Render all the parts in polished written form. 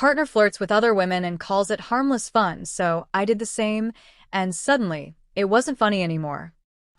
partner flirts with other women and calls it harmless fun, so I did the same, and suddenly, it wasn't funny anymore.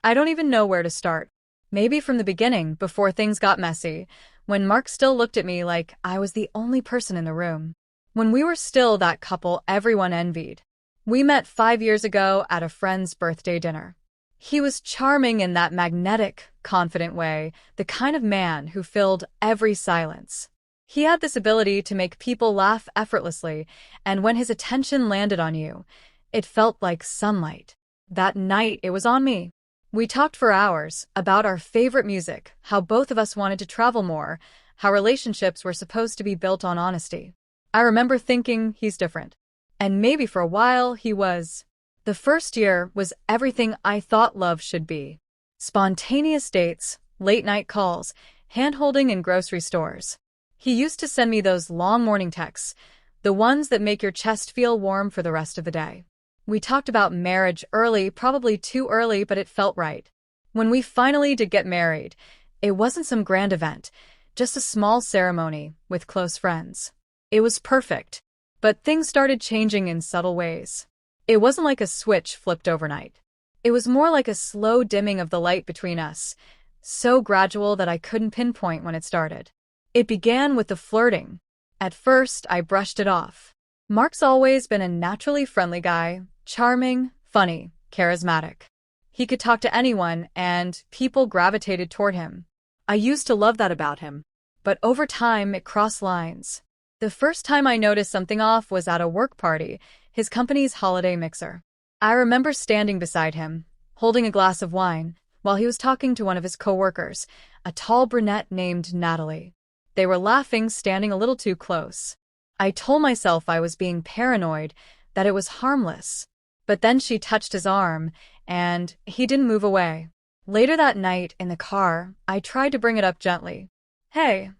I don't even know where to start. Maybe from the beginning, before things got messy, when Mark still looked at me like I was the only person in the room. When we were still that couple everyone envied. We met 5 years ago at a friend's birthday dinner. He was charming in that magnetic, confident way, the kind of man who filled every silence. He had this ability to make people laugh effortlessly, and when his attention landed on you, it felt like sunlight. That night, it was on me. We talked for hours about our favorite music, how both of us wanted to travel more, how relationships were supposed to be built on honesty. I remember thinking he's different. And maybe for a while he was. The first year was everything I thought love should be. Spontaneous dates, late-night calls, hand-holding in grocery stores. He used to send me those long morning texts, the ones that make your chest feel warm for the rest of the day. We talked about marriage early, probably too early, but it felt right. When we finally did get married, it wasn't some grand event, just a small ceremony with close friends. It was perfect, but things started changing in subtle ways. It wasn't like a switch flipped overnight. It was more like a slow dimming of the light between us, so gradual that I couldn't pinpoint when it started. It began with the flirting. At first, I brushed it off. Mark's always been a naturally friendly guy, charming, funny, charismatic. He could talk to anyone, and people gravitated toward him. I used to love that about him. But over time, it crossed lines. The first time I noticed something off was at a work party, his company's holiday mixer. I remember standing beside him, holding a glass of wine, while he was talking to one of his coworkers, a tall brunette named Natalie. They were laughing, standing a little too close. I told myself I was being paranoid, that it was harmless. But then she touched his arm, and he didn't move away. Later that night, in the car, I tried to bring it up gently. "Hey,"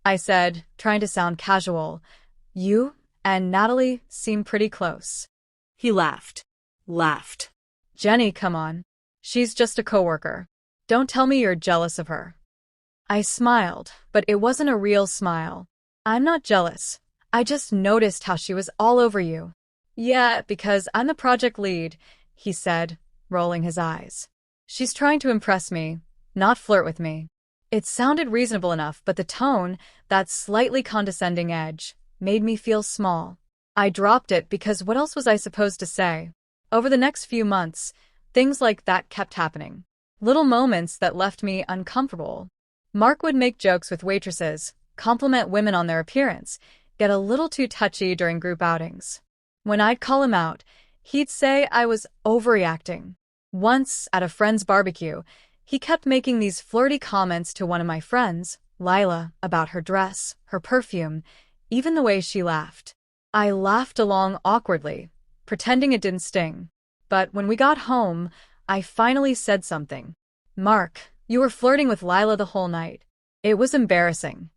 I said, trying to sound casual. "You and Natalie seem pretty close." He laughed. Laughed. "Jenny, come on. She's just a coworker. Don't tell me you're jealous of her." I smiled, but it wasn't a real smile. "I'm not jealous. I just noticed how she was all over you." "Yeah, because I'm the project lead," he said, rolling his eyes. "She's trying to impress me, not flirt with me." It sounded reasonable enough, but the tone, that slightly condescending edge, made me feel small. I dropped it because what else was I supposed to say? Over the next few months, things like that kept happening. Little moments that left me uncomfortable. Mark would make jokes with waitresses, compliment women on their appearance, get a little too touchy during group outings. When I'd call him out, he'd say I was overreacting. Once, at a friend's barbecue, he kept making these flirty comments to one of my friends, Lila, about her dress, her perfume, even the way she laughed. I laughed along awkwardly, pretending it didn't sting. But when we got home, I finally said something. "Mark, you were flirting with Lila the whole night." It was embarrassing.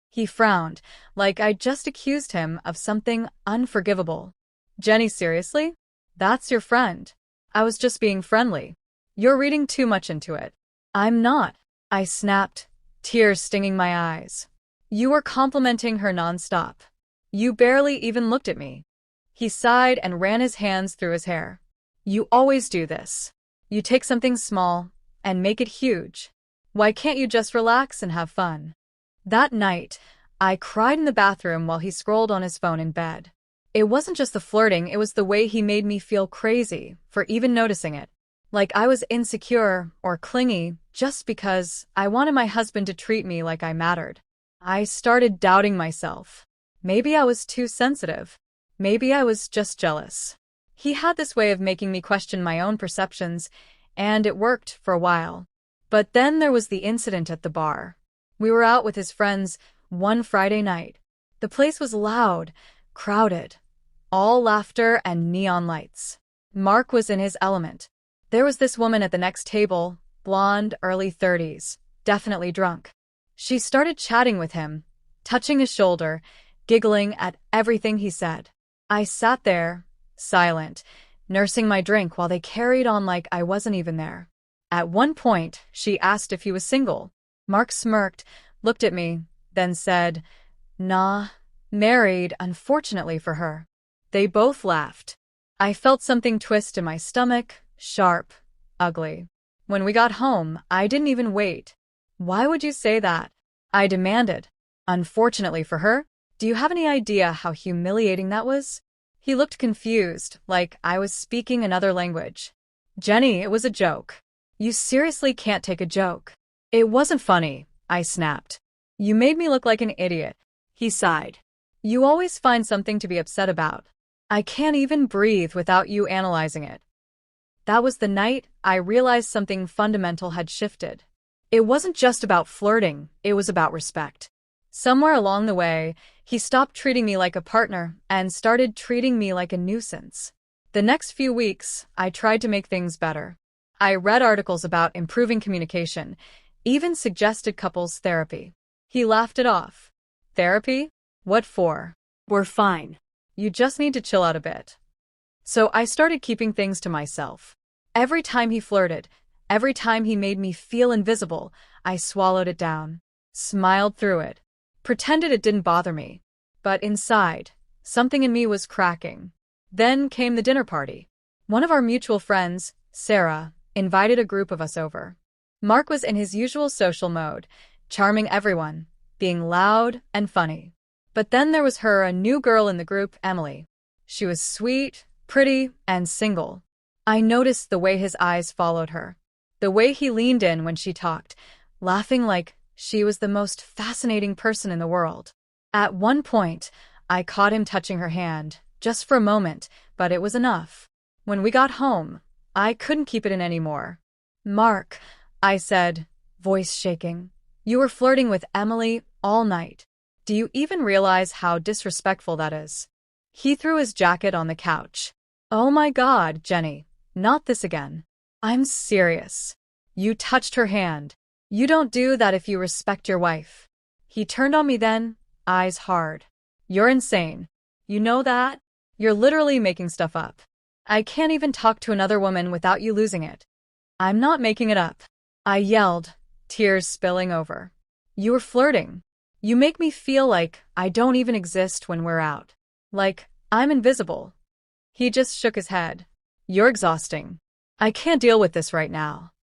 He frowned, like I'd just accused him of something unforgivable. "Jenny, seriously? That's your friend." "I was just being friendly." "You're reading too much into it." "I'm not," I snapped, tears stinging my eyes. "You were complimenting her nonstop. You barely even looked at me." He sighed and ran his hands through his hair. "You always do this. You take something small and make it huge. Why can't you just relax and have fun?" That night, I cried in the bathroom while he scrolled on his phone in bed. It wasn't just the flirting, it was the way he made me feel crazy for even noticing it. Like I was insecure or clingy just because I wanted my husband to treat me like I mattered. I started doubting myself. Maybe I was too sensitive. Maybe I was just jealous. He had this way of making me question my own perceptions, and it worked for a while. But then there was the incident at the bar. We were out with his friends one Friday night. The place was loud, crowded, all laughter and neon lights. Mark was in his element. There was this woman at the next table, blonde, early 30s, definitely drunk. She started chatting with him, touching his shoulder, giggling at everything he said. I sat there, silent, nursing my drink while they carried on like I wasn't even there. At one point, she asked if he was single. Mark smirked, looked at me, then said, "Nah, Married, unfortunately for her. They both laughed. I felt something twist in my stomach, sharp, ugly. When we got home, I didn't even wait. Why would you say that? I demanded. Unfortunately for her? Do you have any idea how humiliating that was? He looked confused, like I was speaking another language. Jenny, it was a joke. You seriously can't take a joke. It wasn't funny, I snapped. You made me look like an idiot. He sighed. You always find something to be upset about. I can't even breathe without you analyzing it. That was the night I realized something fundamental had shifted. It wasn't just about flirting, it was about respect. Somewhere along the way, he stopped treating me like a partner and started treating me like a nuisance. The next few weeks, I tried to make things better. I read articles about improving communication, even suggested couples therapy. He laughed it off. Therapy? What for? We're fine. You just need to chill out a bit. So I started keeping things to myself. Every time he flirted, every time he made me feel invisible, I swallowed it down, smiled through it, pretended it didn't bother me. But inside, something in me was cracking. Then came the dinner party. One of our mutual friends, Sarah, invited a group of us over. Mark was in his usual social mode, charming everyone, being loud and funny. But then there was a new girl in the group, Emily. She was sweet, pretty, and single. I noticed the way his eyes followed her, the way he leaned in when she talked, laughing like she was the most fascinating person in the world. At one point, I caught him touching her hand, just for a moment, but it was enough. When we got home, I couldn't keep it in anymore. Mark, I said, voice shaking, you were flirting with Emily all night. Do you even realize how disrespectful that is? He threw his jacket on the couch. Oh my God, Jenny, not this again. I'm serious. You touched her hand. You don't do that if you respect your wife. He turned on me then, eyes hard. You're insane. You know that? You're literally making stuff up. I can't even talk to another woman without you losing it. I'm not making it up. I yelled, tears spilling over. You were flirting. You make me feel like I don't even exist when we're out. Like I'm invisible. He just shook his head. You're exhausting. I can't deal with this right now.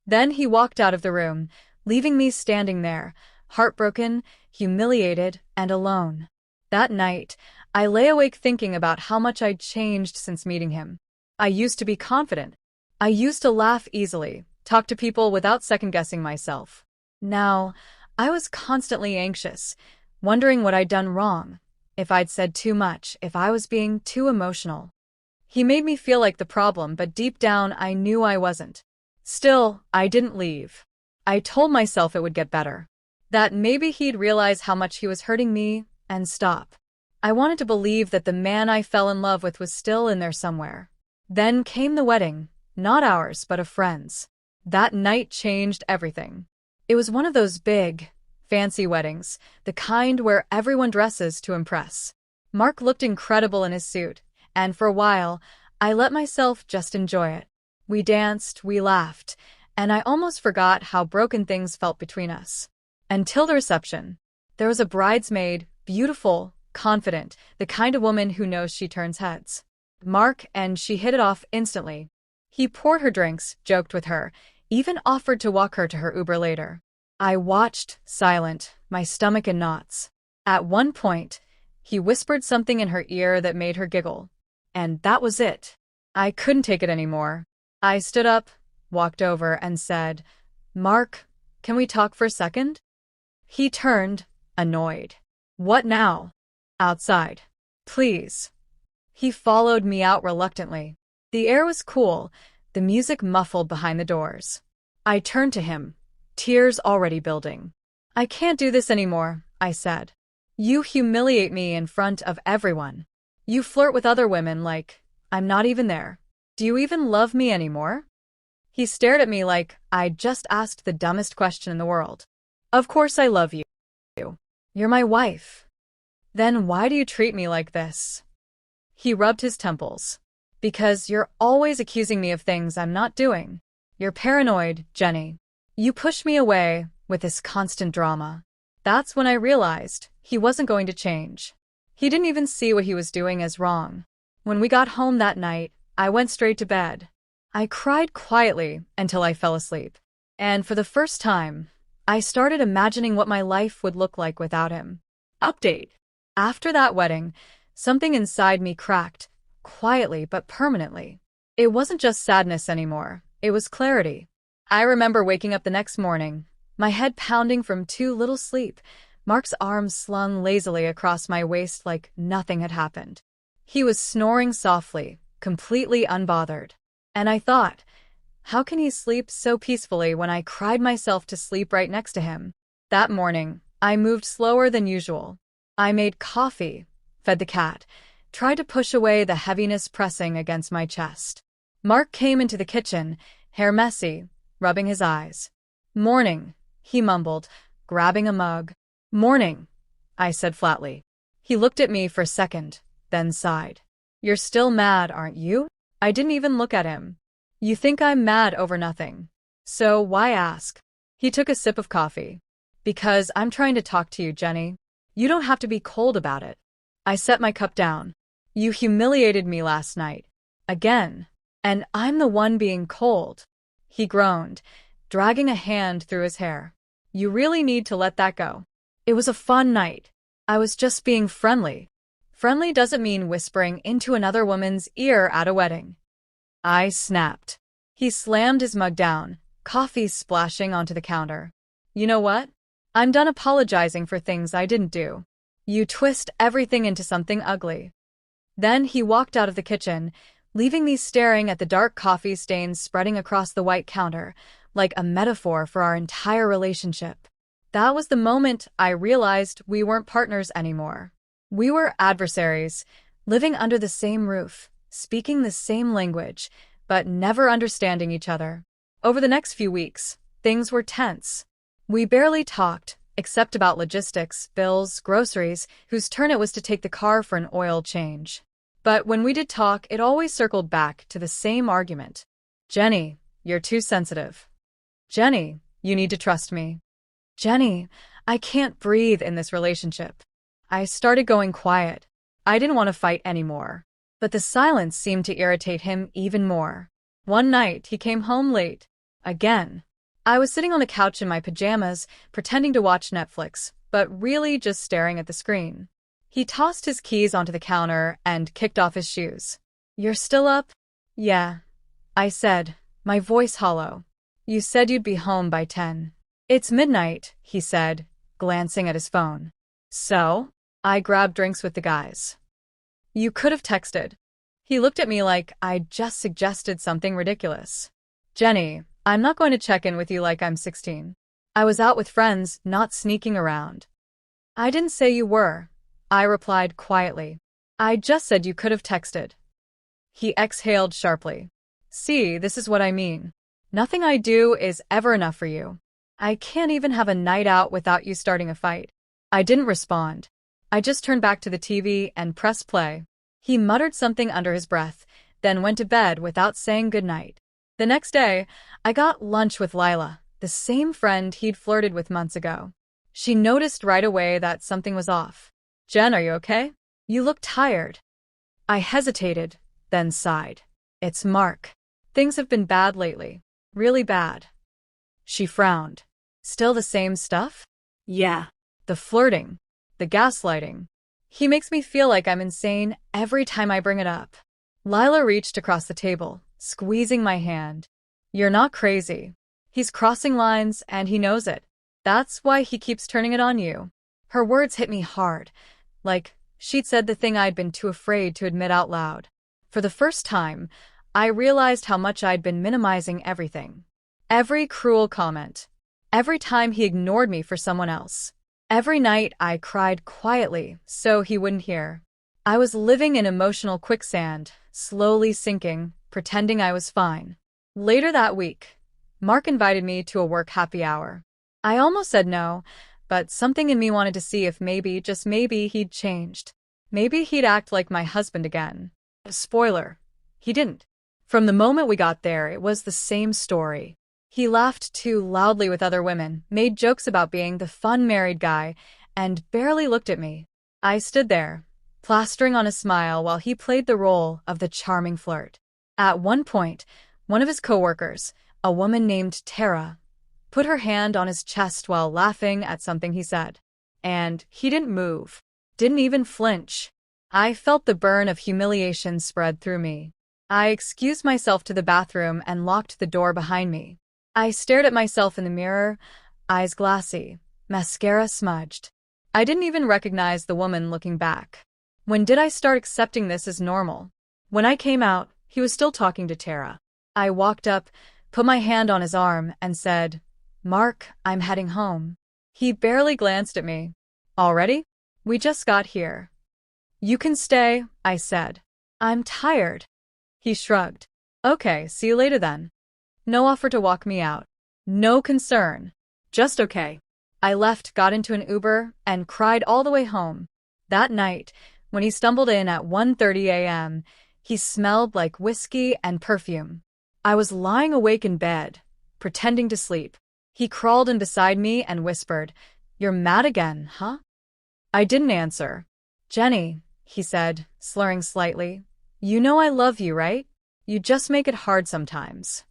Then he walked out of the room, leaving me standing there, heartbroken, humiliated, and alone. That night, I lay awake thinking about how much I'd changed since meeting him. I used to be confident. I used to laugh easily, talk to people without second-guessing myself. Now, I was constantly anxious, wondering what I'd done wrong, if I'd said too much, if I was being too emotional. He made me feel like the problem, but deep down I knew I wasn't. Still, I didn't leave. I told myself it would get better. That maybe he'd realize how much he was hurting me and stop. I wanted to believe that the man I fell in love with was still in there somewhere. Then came the wedding, not ours, but a friend's. That night changed everything. It was one of those big, fancy weddings, the kind where everyone dresses to impress. Mark looked incredible in his suit, and for a while, I let myself just enjoy it. We danced, we laughed, and I almost forgot how broken things felt between us. Until the reception. There was a bridesmaid, beautiful, confident, the kind of woman who knows she turns heads. Mark and she hit it off instantly. He poured her drinks, joked with her, even offered to walk her to her Uber later. I watched, silent, my stomach in knots. At one point, he whispered something in her ear that made her giggle. And that was it. I couldn't take it anymore. I stood up, walked over, and said, Mark, can we talk for a second? He turned, annoyed. What now? Outside. Please. He followed me out reluctantly. The air was cool, the music muffled behind the doors. I turned to him, tears already building. I can't do this anymore, I said. You humiliate me in front of everyone. You flirt with other women like I'm not even there. Do you even love me anymore? He stared at me like I'd just asked the dumbest question in the world. Of course I love you. You're my wife. Then why do you treat me like this? He rubbed his temples. Because you're always accusing me of things I'm not doing. You're paranoid, Jenny. You push me away with this constant drama. That's when I realized he wasn't going to change. He didn't even see what he was doing as wrong. When we got home that night, I went straight to bed. I cried quietly until I fell asleep. And for the first time, I started imagining what my life would look like without him. Update. After that wedding, something inside me cracked, quietly but permanently. It wasn't just sadness anymore, it was clarity. I remember waking up the next morning, my head pounding from too little sleep, Mark's arms slung lazily across my waist like nothing had happened. He was snoring softly, completely unbothered. And I thought, how can he sleep so peacefully when I cried myself to sleep right next to him? That morning, I moved slower than usual. I made coffee, fed the cat, tried to push away the heaviness pressing against my chest. Mark came into the kitchen, hair messy, rubbing his eyes. "Morning," he mumbled, grabbing a mug. "Morning," I said flatly. He looked at me for a second, then sighed. "You're still mad, aren't you?" I didn't even look at him. "You think I'm mad over nothing. So why ask?" He took a sip of coffee. "Because I'm trying to talk to you, Jenny. You don't have to be cold about it." I set my cup down. "You humiliated me last night. Again. And I'm the one being cold." He groaned, dragging a hand through his hair. "You really need to let that go. It was a fun night. I was just being friendly." Friendly doesn't mean whispering into another woman's ear at a wedding. I snapped. He slammed his mug down, coffee splashing onto the counter. "You know what? I'm done apologizing for things I didn't do. You twist everything into something ugly." Then he walked out of the kitchen, leaving me staring at the dark coffee stains spreading across the white counter, like a metaphor for our entire relationship. That was the moment I realized we weren't partners anymore. We were adversaries, living under the same roof, speaking the same language, but never understanding each other. Over the next few weeks, things were tense. We barely talked, except about logistics, bills, groceries, whose turn it was to take the car for an oil change. But when we did talk, it always circled back to the same argument. "Jenny, you're too sensitive. Jenny, you need to trust me. Jenny, I can't breathe in this relationship." I started going quiet. I didn't want to fight anymore. But the silence seemed to irritate him even more. One night, he came home late. Again. I was sitting on the couch in my pajamas, pretending to watch Netflix, but really just staring at the screen. He tossed his keys onto the counter and kicked off his shoes. "You're still up?" "Yeah," I said, my voice hollow. "You said you'd be home by 10. "It's midnight," he said, glancing at his phone. "So?" I grabbed drinks with the guys. "You could have texted." He looked at me like I'd just suggested something ridiculous. "Jenny, I'm not going to check in with you like I'm 16. I was out with friends, not sneaking around." "I didn't say you were," I replied quietly. "I just said you could have texted." He exhaled sharply. "See, this is what I mean. Nothing I do is ever enough for you. I can't even have a night out without you starting a fight." I didn't respond. I just turned back to the TV and pressed play. He muttered something under his breath, then went to bed without saying goodnight. The next day, I got lunch with Lila, the same friend he'd flirted with months ago. She noticed right away that something was off. "Jen, are you okay? You look tired." I hesitated, then sighed. "It's Mark. Things have been bad lately. Really bad." She frowned. "Still the same stuff?" Yeah. "The flirting. The gaslighting. He makes me feel like I'm insane every time I bring it up." Lila reached across the table, squeezing my hand. "You're not crazy. He's crossing lines and he knows it. That's why he keeps turning it on you." Her words hit me hard, like she'd said the thing I'd been too afraid to admit out loud. For the first time, I realized how much I'd been minimizing everything. Every cruel comment. Every time he ignored me for someone else. Every night I cried quietly so he wouldn't hear. I was living in emotional quicksand, slowly sinking, pretending I was fine. Later that week, Mark invited me to a work happy hour. I almost said no, but something in me wanted to see if maybe, just maybe, he'd changed. Maybe he'd act like my husband again. Spoiler, he didn't. From the moment we got there, it was the same story. He laughed too loudly with other women, made jokes about being the fun married guy, and barely looked at me. I stood there, plastering on a smile while he played the role of the charming flirt. At one point, one of his coworkers, a woman named Tara, put her hand on his chest while laughing at something he said. And he didn't move, didn't even flinch. I felt the burn of humiliation spread through me. I excused myself to the bathroom and locked the door behind me. I stared at myself in the mirror, eyes glassy, mascara smudged. I didn't even recognize the woman looking back. When did I start accepting this as normal? When I came out, he was still talking to Tara. I walked up, put my hand on his arm, and said, "Mark, I'm heading home." He barely glanced at me. "Already? We just got here." "You can stay," I said. "I'm tired." He shrugged. "Okay, see you later then." No offer to walk me out. No concern. Just okay. I left, got into an Uber, and cried all the way home. That night, when he stumbled in at 1:30 a.m., he smelled like whiskey and perfume. I was lying awake in bed, pretending to sleep. He crawled in beside me and whispered, "You're mad again, huh?" I didn't answer. "Jenny," he said, slurring slightly, "you know I love you, right? You just make it hard sometimes."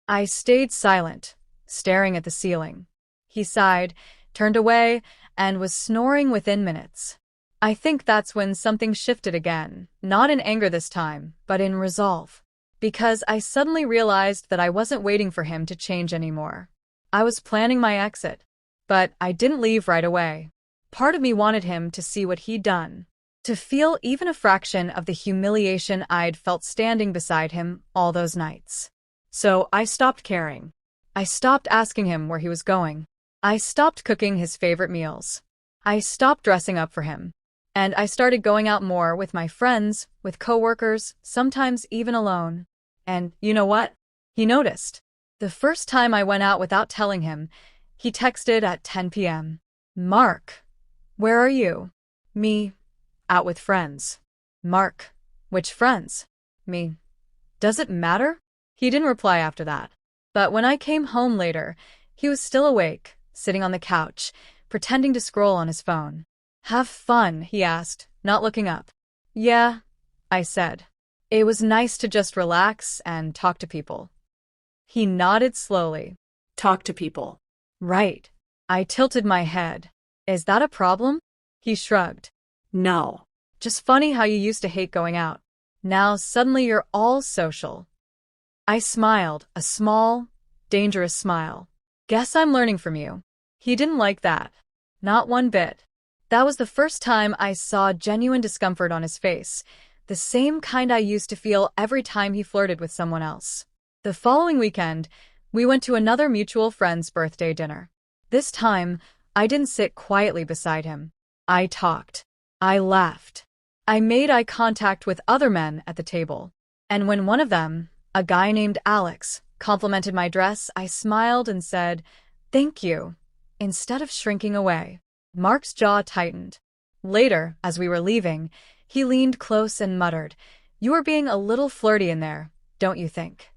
I stayed silent, staring at the ceiling. He sighed, turned away, and was snoring within minutes. I think that's when something shifted again, not in anger this time, but in resolve. Because I suddenly realized that I wasn't waiting for him to change anymore. I was planning my exit. But I didn't leave right away. Part of me wanted him to see what he'd done, to feel even a fraction of the humiliation I'd felt standing beside him all those nights. So I stopped caring. I stopped asking him where he was going. I stopped cooking his favorite meals. I stopped dressing up for him. And I started going out more with my friends, with coworkers, sometimes even alone. And you know what? He noticed. The first time I went out without telling him, he texted at 10 p.m. "Mark, where are you?" Me, "Out with friends." "Mark, which friends?" Me, "Does it matter?" He didn't reply after that. But when I came home later, he was still awake, sitting on the couch, pretending to scroll on his phone. "Have fun?" he asked, not looking up. "Yeah," I said. It was nice to just relax and talk to people. He nodded slowly. Talk to people. "Right." I tilted my head. "Is that a problem?" He shrugged. No. "Just funny how you used to hate going out. Now suddenly you're all social." I smiled, a small, dangerous smile. "Guess I'm learning from you." He didn't like that. Not one bit. That was the first time I saw genuine discomfort on his face, the same kind I used to feel every time he flirted with someone else. The following weekend, we went to another mutual friend's birthday dinner. This time, I didn't sit quietly beside him. I talked. I laughed. I made eye contact with other men at the table. And when one of them, a guy named Alex, complimented my dress, I smiled and said, "Thank you," instead of shrinking away. Mark's jaw tightened. Later, as we were leaving, he leaned close and muttered, "You are being a little flirty in there, don't you think?"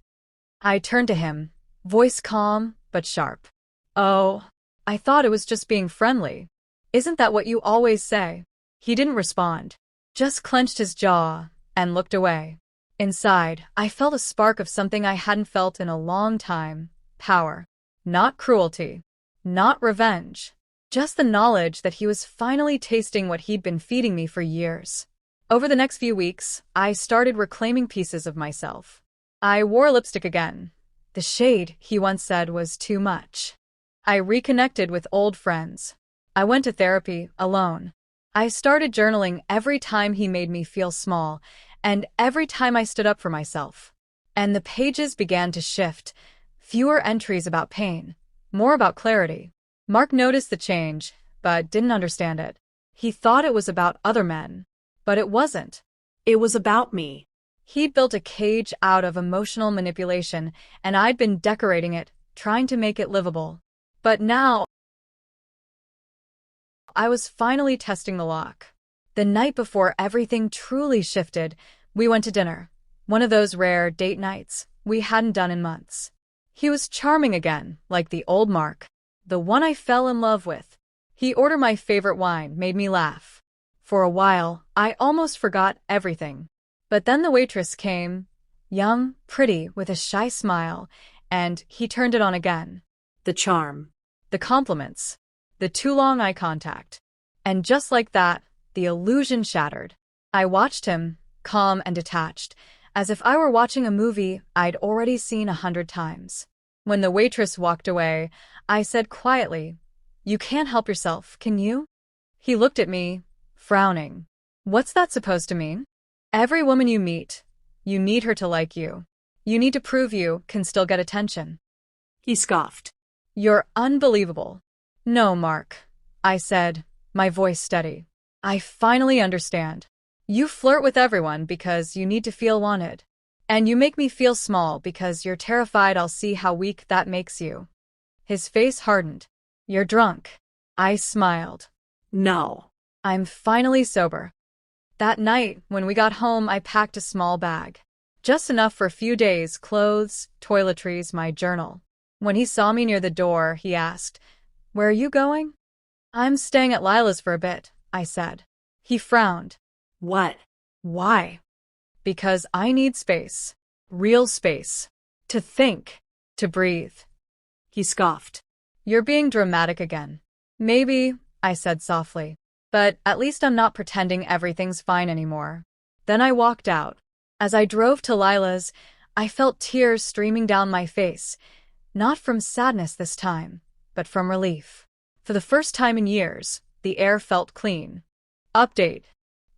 I turned to him, voice calm but sharp. "Oh, I thought it was just being friendly. Isn't that what you always say?" He didn't respond, just clenched his jaw and looked away. Inside, I felt a spark of something I hadn't felt in a long time. Power. Not cruelty. Not revenge. Just the knowledge that he was finally tasting what he'd been feeding me for years. Over the next few weeks, I started reclaiming pieces of myself. I wore lipstick again. The shade, he once said, was too much. I reconnected with old friends. I went to therapy alone. I started journaling every time he made me feel small, and every time I stood up for myself. And the pages began to shift. Fewer entries about pain, more about clarity. Mark noticed the change, but didn't understand it. He thought it was about other men, but it wasn't. It was about me. He'd built a cage out of emotional manipulation, and I'd been decorating it, trying to make it livable. But now, I was finally testing the lock. The night before everything truly shifted, we went to dinner. One of those rare date nights we hadn't done in months. He was charming again, like the old Mark. The one I fell in love with. He ordered my favorite wine, made me laugh. For a while, I almost forgot everything. But then the waitress came, young, pretty, with a shy smile, and he turned it on again. The charm. The compliments. The too long eye contact. And just like that, the illusion shattered. I watched him, calm and detached, as if I were watching a movie I'd already seen 100 times. When the waitress walked away, I said quietly, "You can't help yourself, can you?" He looked at me, frowning. "What's that supposed to mean?" "Every woman you meet, you need her to like you. You need to prove you can still get attention." He scoffed. "You're unbelievable." "No, Mark," I said, my voice steady. "I finally understand. You flirt with everyone because you need to feel wanted. And you make me feel small because you're terrified I'll see how weak that makes you." His face hardened. "You're drunk." I smiled. No. "I'm finally sober." That night, when we got home, I packed a small bag. Just enough for a few days, clothes, toiletries, my journal. When he saw me near the door, he asked, "Where are you going?" "I'm staying at Lila's for a bit," I said. He frowned. What? "Why?" "Because I need space. Real space. To think. To breathe." He scoffed. "You're being dramatic again." "Maybe," I said softly. "But at least I'm not pretending everything's fine anymore." Then I walked out. As I drove to Lila's, I felt tears streaming down my face, not from sadness this time, but from relief. For the first time in years, the air felt clean. Update.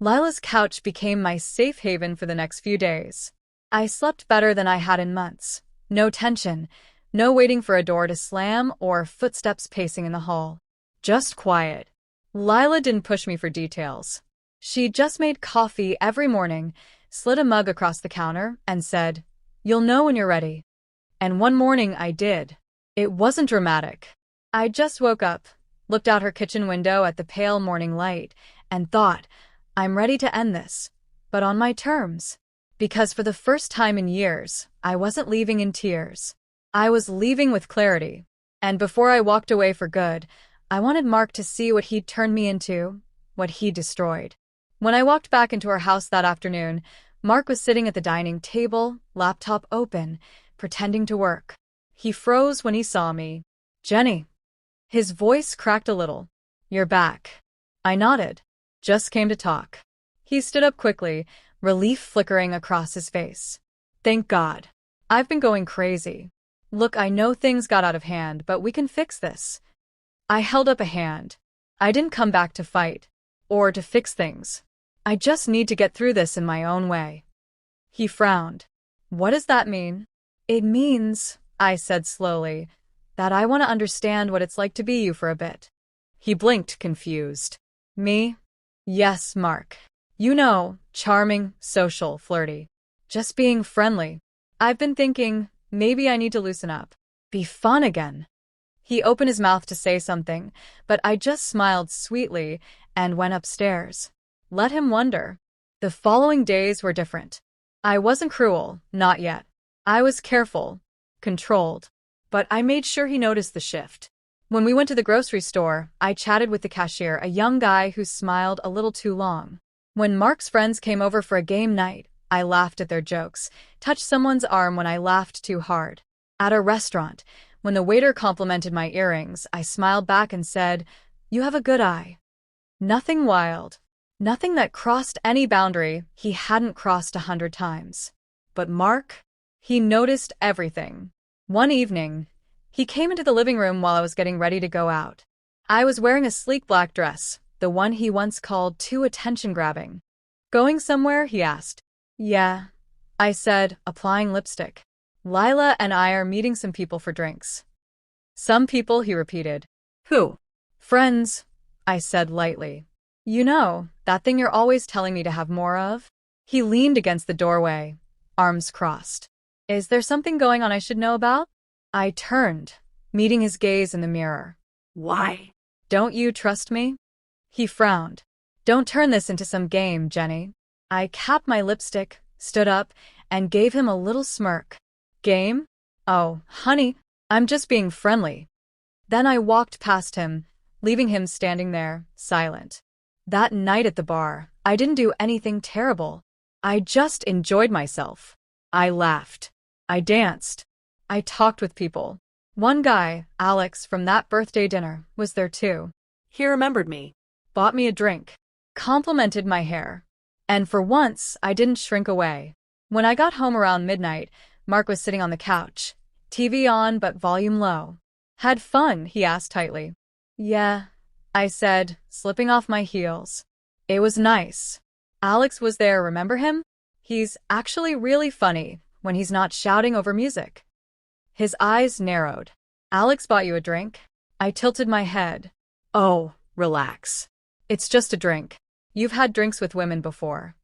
Lila's couch became my safe haven for the next few days. I slept better than I had in months. No tension, no waiting for a door to slam or footsteps pacing in the hall. Just quiet. Lila didn't push me for details. She just made coffee every morning, slid a mug across the counter, and said, "You'll know when you're ready." And one morning I did. It wasn't dramatic. I just woke up, looked out her kitchen window at the pale morning light, and thought, I'm ready to end this, but on my terms. Because for the first time in years, I wasn't leaving in tears. I was leaving with clarity. And before I walked away for good, I wanted Mark to see what he'd turned me into, what he destroyed. When I walked back into her house that afternoon, Mark was sitting at the dining table, laptop open, pretending to work. He froze when he saw me. "Jenny." His voice cracked a little. "You're back." I nodded. "Just came to talk." He stood up quickly, relief flickering across his face. "Thank God. I've been going crazy. Look, I know things got out of hand, but we can fix this." I held up a hand. I didn't come back to fight, or to fix things. I just need to get through this in my own way. He frowned. "What does that mean?" "It means," I said slowly, "that I want to understand what it's like to be you for a bit." He blinked, confused. "Me?" "Yes, Mark. You know, charming, social, flirty. Just being friendly. I've been thinking, maybe I need to loosen up. Be fun again." He opened his mouth to say something, but I just smiled sweetly and went upstairs. Let him wonder. The following days were different. I wasn't cruel, not yet. I was careful, controlled. But I made sure he noticed the shift. When we went to the grocery store, I chatted with the cashier, a young guy who smiled a little too long. When Mark's friends came over for a game night, I laughed at their jokes, touched someone's arm when I laughed too hard. At a restaurant, when the waiter complimented my earrings, I smiled back and said, "You have a good eye." Nothing wild. Nothing that crossed any boundary he hadn't crossed 100 times. But Mark, he noticed everything. One evening, he came into the living room while I was getting ready to go out. I was wearing a sleek black dress, the one he once called too attention-grabbing. "Going somewhere?" he asked. "Yeah," I said, applying lipstick. "Lila and I are meeting some people for drinks." "Some people," he repeated. Who? "Friends," I said lightly. "You know, that thing you're always telling me to have more of?" He leaned against the doorway, arms crossed. "Is there something going on I should know about?" I turned, meeting his gaze in the mirror. Why? "Don't you trust me?" He frowned. "Don't turn this into some game, Jenny." I capped my lipstick, stood up, and gave him a little smirk. "Game? Oh, honey, I'm just being friendly." Then I walked past him, leaving him standing there, silent. That night at the bar, I didn't do anything terrible. I just enjoyed myself. I laughed. I danced. I talked with people. One guy, Alex, from that birthday dinner, was there too. He remembered me. Bought me a drink. Complimented my hair. And for once, I didn't shrink away. When I got home around midnight, Mark was sitting on the couch. TV on, but volume low. Had fun? He asked tightly. Yeah, I said, slipping off my heels. It was nice. Alex was there, remember him? He's actually really funny when he's not shouting over music. His eyes narrowed. Alex bought you a drink? I tilted my head. Oh, relax. It's just a drink. You've had drinks with women before.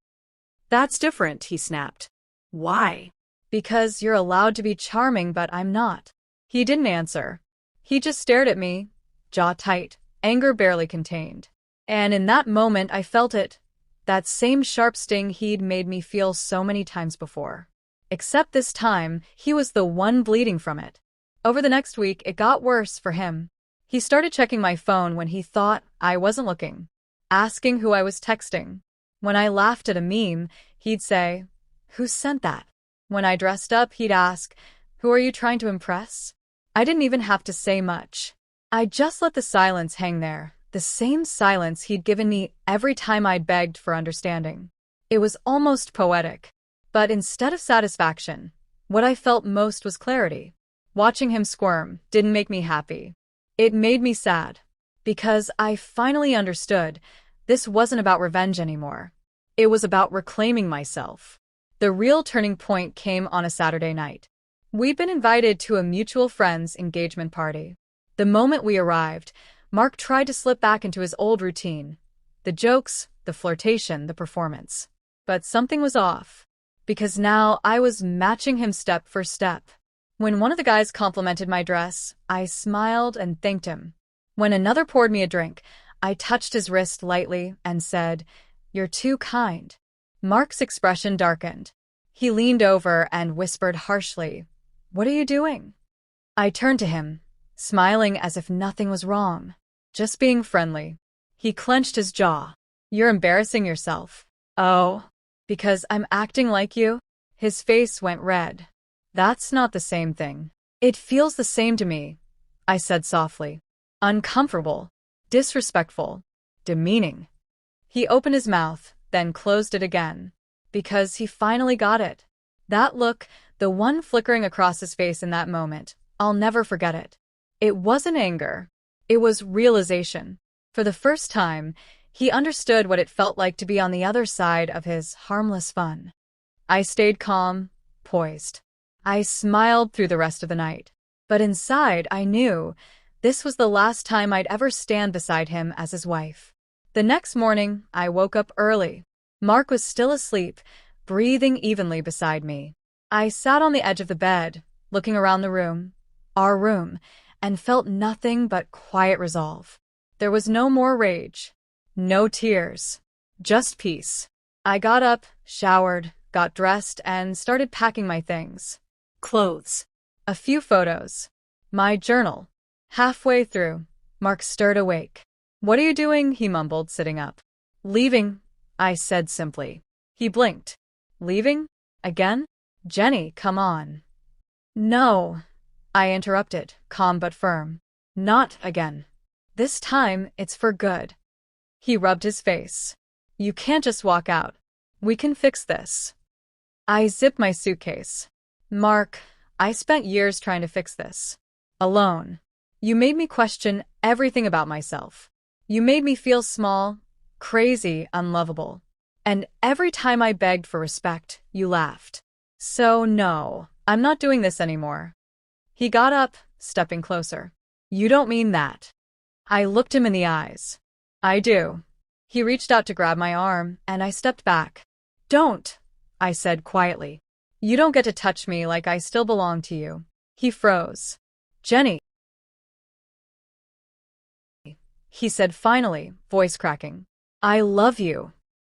That's different, he snapped. Why? Because you're allowed to be charming, but I'm not. He didn't answer. He just stared at me, jaw tight, anger barely contained. And in that moment I felt it, that same sharp sting he'd made me feel so many times before. Except this time, he was the one bleeding from it. Over the next week, it got worse for him. He started checking my phone when he thought I wasn't looking, asking who I was texting. When I laughed at a meme, he'd say, "Who sent that?" When I dressed up, he'd ask, "Who are you trying to impress?" I didn't even have to say much. I just let the silence hang there, the same silence he'd given me every time I'd begged for understanding. It was almost poetic. But instead of satisfaction, what I felt most was clarity. Watching him squirm didn't make me happy. It made me sad. Because I finally understood this wasn't about revenge anymore. It was about reclaiming myself. The real turning point came on a Saturday night. We'd been invited to a mutual friend's engagement party. The moment we arrived, Mark tried to slip back into his old routine. The jokes, the flirtation, the performance. But something was off. Because now I was matching him step for step. When one of the guys complimented my dress, I smiled and thanked him. When another poured me a drink, I touched his wrist lightly and said, "You're too kind." Mark's expression darkened. He leaned over and whispered harshly, "What are you doing?" I turned to him, smiling as if nothing was wrong. Just being friendly. He clenched his jaw. "You're embarrassing yourself." "Oh, because I'm acting like you?" His face went red. "That's not the same thing." "It feels the same to me," I said softly. "Uncomfortable, disrespectful, demeaning." He opened his mouth, then closed it again. Because he finally got it. That look, the one flickering across his face in that moment, I'll never forget it. It wasn't anger. It was realization. For the first time, he understood what it felt like to be on the other side of his harmless fun. I stayed calm, poised. I smiled through the rest of the night. But inside, I knew this was the last time I'd ever stand beside him as his wife. The next morning, I woke up early. Mark was still asleep, breathing evenly beside me. I sat on the edge of the bed, looking around the room, our room, and felt nothing but quiet resolve. There was no more rage. No tears. Just peace. I got up, showered, got dressed, and started packing my things. Clothes. A few photos. My journal. Halfway through, Mark stirred awake. "What are you doing?" he mumbled, sitting up. "Leaving," I said simply. He blinked. "Leaving? Again? Jenny, come on." "No," I interrupted, calm but firm. "Not again. This time, it's for good." He rubbed his face. "You can't just walk out. We can fix this." I zipped my suitcase. "Mark, I spent years trying to fix this. Alone. You made me question everything about myself. You made me feel small, crazy, unlovable. And every time I begged for respect, you laughed. So no, I'm not doing this anymore." He got up, stepping closer. "You don't mean that." I looked him in the eyes. "I do." He reached out to grab my arm, and I stepped back. "Don't," I said quietly. "You don't get to touch me like I still belong to you." He froze. "Jenny," he said finally, voice cracking. "I love you."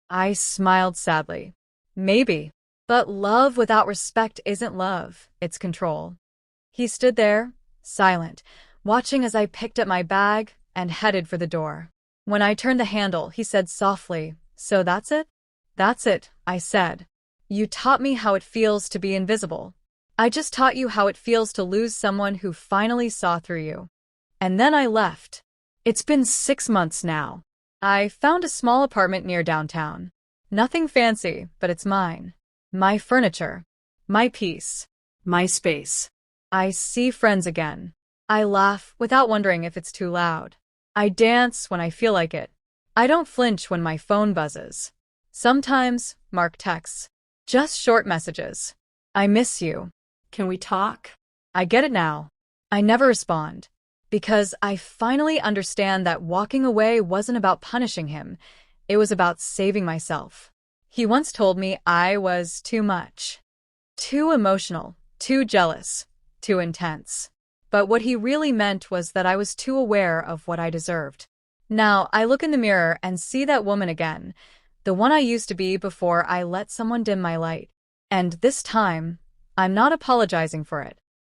I smiled sadly. "Maybe. But love without respect isn't love, it's control." He stood there, silent, watching as I picked up my bag and headed for the door. When I turned the handle, he said softly, "So that's it?" "That's it," I said. "You taught me how it feels to be invisible. I just taught you how it feels to lose someone who finally saw through you." And then I left. It's been 6 months now. I found a small apartment near downtown. Nothing fancy, but it's mine. My furniture. My peace. My space. I see friends again. I laugh without wondering if it's too loud. I dance when I feel like it. I don't flinch when my phone buzzes. Sometimes, Mark texts. Just short messages. "I miss you." Can we talk? I get it now. I never respond. Because I finally understand that walking away wasn't about punishing him. It was about saving myself. He once told me I was too much. Too emotional, too jealous, too intense. But what he really meant was that I was too aware of what I deserved. Now, I look in the mirror and see that woman again, the one I used to be before I let someone dim my light. And this time, I'm not apologizing for it.